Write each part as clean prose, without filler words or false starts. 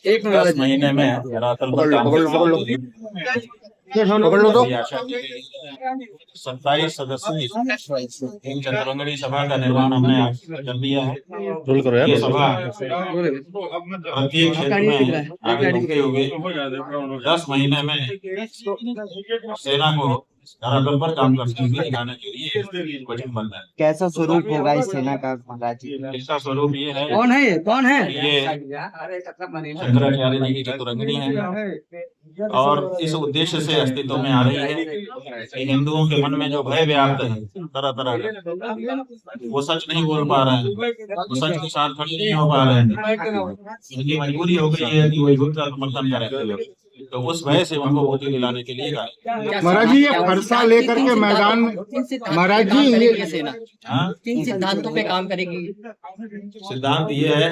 एक 10 महीने में धरातल पर काम पकड़ लो तो 27 सदस्यीय एक चतुरंगणी सभा का निर्माण हमने कर दिया है। ये सभा प्रत्येक क्षेत्र में आगे बढ़ते हुए 10 महीने में सेना को धरातल पर काम करते हुए दिखाने के लिए वचनबद्ध है। कैसा स्वरूप होगा इस सेना का महाराज जी? इसका स्वरूप ये है, कौन है कौन है? ये शंकराचार्य जी की चतुरंगनी है और इस उद्देश्य से अस्तित्व में आ रही है कि हिंदुओं के मन में जो भय व्याप्त है तरह तरह का, वो सच नहीं बोल पा रहे हैं, वो सच के साथ खड़े नहीं हो पा रहे हैं, उनकी मजबूरी हो गई है कि वो युद्ध का समर्थन करें। तो उस वजह से उनको वोट दिलाने के लिए महाराज जी ये फरसा लेकर के मैदान में महाराज जी ये सेना हाँ? 3 सिद्धांतों पे काम करेगी। सिद्धांत ये है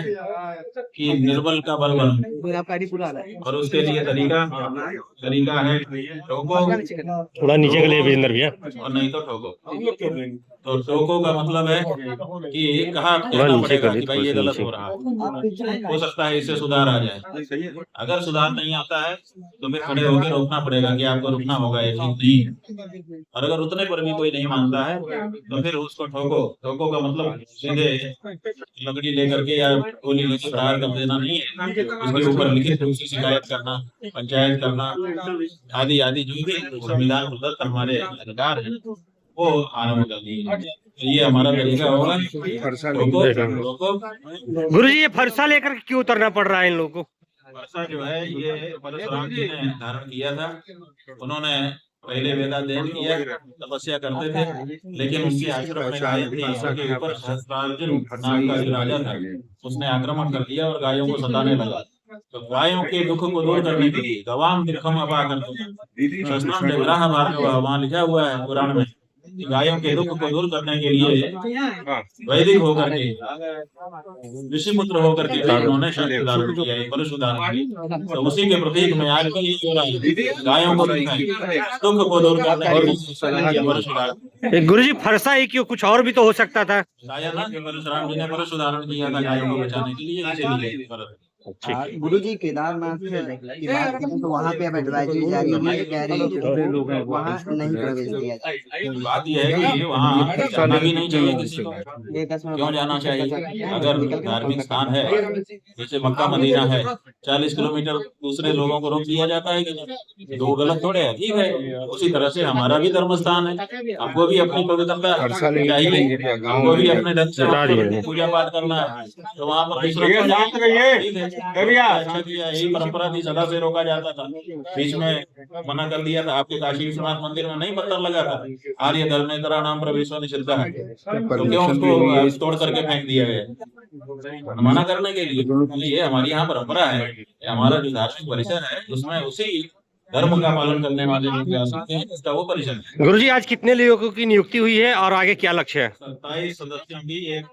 कि निर्बल का बल बनो और उसके लिए तरीका है ठोको, थोड़ा नीचे के लिए वीरेंद्र भैया, और नहीं तो ठोको। तो ठोको का मतलब है कि कहाँ कहना पड़ेगा कि भाई ये गलत हो रहा है, हो सकता है इससे सुधार आ जाए। अगर सुधार नहीं आता है तो फिर खड़े होकर रोकना पड़ेगा कि आपको रुकना होगा, ये ठीक नहीं है। और अगर उतने पर भी कोई नहीं मानता है तो फिर उसको ठोको। ठोको का मतलब सीधे लकड़ी लेकर के या गोली लेकर प्रहार कर देना नहीं है, उसके ऊपर लिखित रूप से शिकायत करना, पंचायत करना आदि आदि जो भी संविधान प्रदत्त हमारे अधिकार है वो आरम्भ कर दिए। तो ये हमारा तरीका होगा। गुरु जी ये फरसा लेकर क्यों उतरना पड़ रहा है इन लोगों को? फरसा जो है ये परशुराम जी ने धारण किया था। उन्होंने पहले वेदाध्ययन किया, तपस्या करते थे, लेकिन उनके आश्रम में गायें थी, उनके ऊपर सहस्त्रार्जुन नाम का जो राजा था उसने आक्रमण कर दिया और गायों को सताने लगा। तो गायों के दुख को दूर करने के लिए गवाम निर्खम अपाकर शस्त्रम जगराह भार्गव, वहां लिखा हुआ है पुराण में, गायों के दुख को दूर करने के लिए वैदिक होकर के ऋषिपुत्र होकर के उन्होंने शस्त्र धारण किया, परशु धारण किया। तो उसी के प्रतीक में आज भी हो रहा है, गायों को दुख को दूर करने के लिए परशु धारण। गुरु जी फरसा ही क्यों, कुछ और भी तो हो सकता था। परशुराम जी ने परशु धारण किया था गायों को बचाने के लिए, इसीलिए गुरु जी केदारनाथ की बात करें तो वहाँ पे अब एडवाइजरी जारी है, कह रहे हैं वहाँ नहीं प्रवेश दिया जाए। बात यह है कि वहाँ जाना भी नहीं चाहिए किसी को। क्यों जाना चाहिए? अगर धार्मिक स्थान है जैसे मक्का मदीना है, 40 किलोमीटर दूसरे लोगों को रोक दिया जाता है कि दो गलत थोड़े है, ठीक है। उसी तरह से हमारा भी धर्म स्थान है, हमको भी अपनी पवित्रता चाहिए, हमको भी अपने ढंग से पूजा पाठ करना है। तो वहाँ पर यही परंपरा थी, सदा से रोका जाता था। बीच में मना कर दिया था, आपके काशी विश्वनाथ मंदिर में नहीं पत्थर लगा था, आर्य धर्मेंद्रा नाम प्रवेश निषिद्ध है, तो क्यों उसको तोड़ करके फेंक दिया गया? मना करने के लिए। ये हमारी यहाँ परंपरा है, हमारा जो धार्मिक परिसर है उसमें उसी धर्म का पालन करने वाले लोग जा सकते हैं, इसका वो परिसर है। गुरु जी आज कितने लोगों की नियुक्ति हुई है और आगे क्या लक्ष्य है? 27 सदस्यों की एक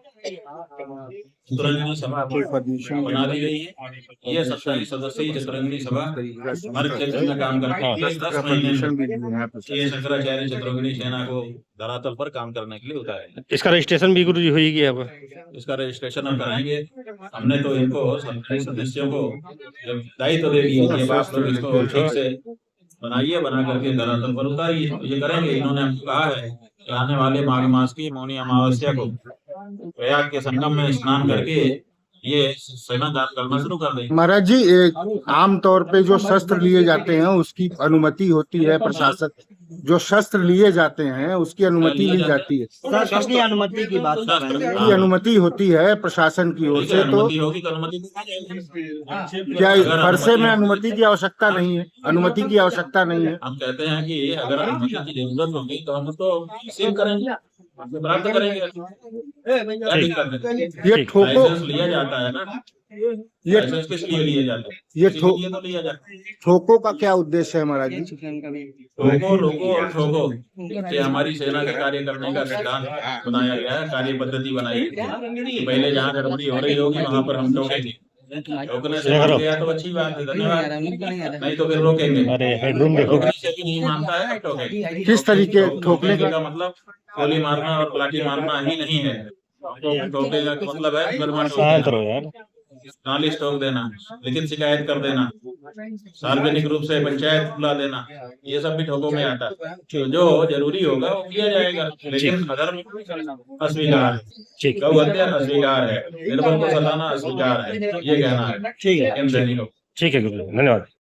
चतुरंगिणी सभा बना दी गई है। ये 27 सदस्यीय चतुरंगिणी सभा हर क्षेत्र में काम करती है। 10 महीने ये शंकराचार्य चतुरंगिणी सेना को धरातल पर काम करने के लिए उतारे। इसका रजिस्ट्रेशन भी गुरु जी होगी अब? इसका रजिस्ट्रेशन हम कराएंगे। हमने तो इनको 27 सदस्यों को दायित्व दे दिया कि आप लोग इसको ठीक से बनाइए, बना करके धरातल पर उतारिए। ये करेंगे। इन्होंने हमको कहा है कि आने वाले माघ मास की मौनी अमावस्या को प्रयाग के संगम में स्नान करके ये सेना दान करना शुरू कर देंगे। महाराज जी आम तौर पे जो शस्त्र लिए जाते हैं उसकी अनुमति होती है, प्रशासन जो शस्त्र लिए जाते हैं उसकी अनुमति ली जाती है, शस्त्र की अनुमति की बात कर रहे हैं। की अनुमति होती है प्रशासन की ओर से, तो क्या फरसे में अनुमति की आवश्यकता नहीं है? अनुमति की आवश्यकता नहीं है। हम कहते हैं कि अगर अनुमति की जरूरत होगी तो हम तो रिसीव करेंगे, प्राप्त करेंगे। ये ठोको लिया जाता है ना, ये किस लिए लिया जाता है? ये तो लिया जाता है। ठोको का क्या उद्देश्य है महाराज जी? ठोको, रोको और ठोको, ये हमारी सेना का कार्य करने का सिद्धांत बनाया गया है, कार्य पद्धति बनाई है। पहले जहाँ गड़बड़ी हो रही होगी वहाँ पर हम टोकेंगे, रोकने से मान गया तो अच्छी बात है, धन्यवाद, नहीं तो फिर रोकेंगे। रोकने से भी नहीं मानता है टोकेंगे। किस तरीके ठोकने का मतलब गोली मारना और लाठी मारना ही नहीं है, ठोक देने का मतलब है मुकदमा ठोक शांत देना, रहो यार। नाली ठोक देना, लिखित शिकायत कर देना, सार्वजनिक रूप से पंचायत बुला देना, ये सब भी ठोकों में आता है। तो जो जरूरी होगा वो किया जाएगा, लेकिन अधर्म अस्वीकार है, ठीक गौ हत्या अस्वीकार है, निर्बल को सताना अस्वीकार है, ये कहना है ठीक है इन दैनिकों। ठीक है गुरुजी, धन्यवाद।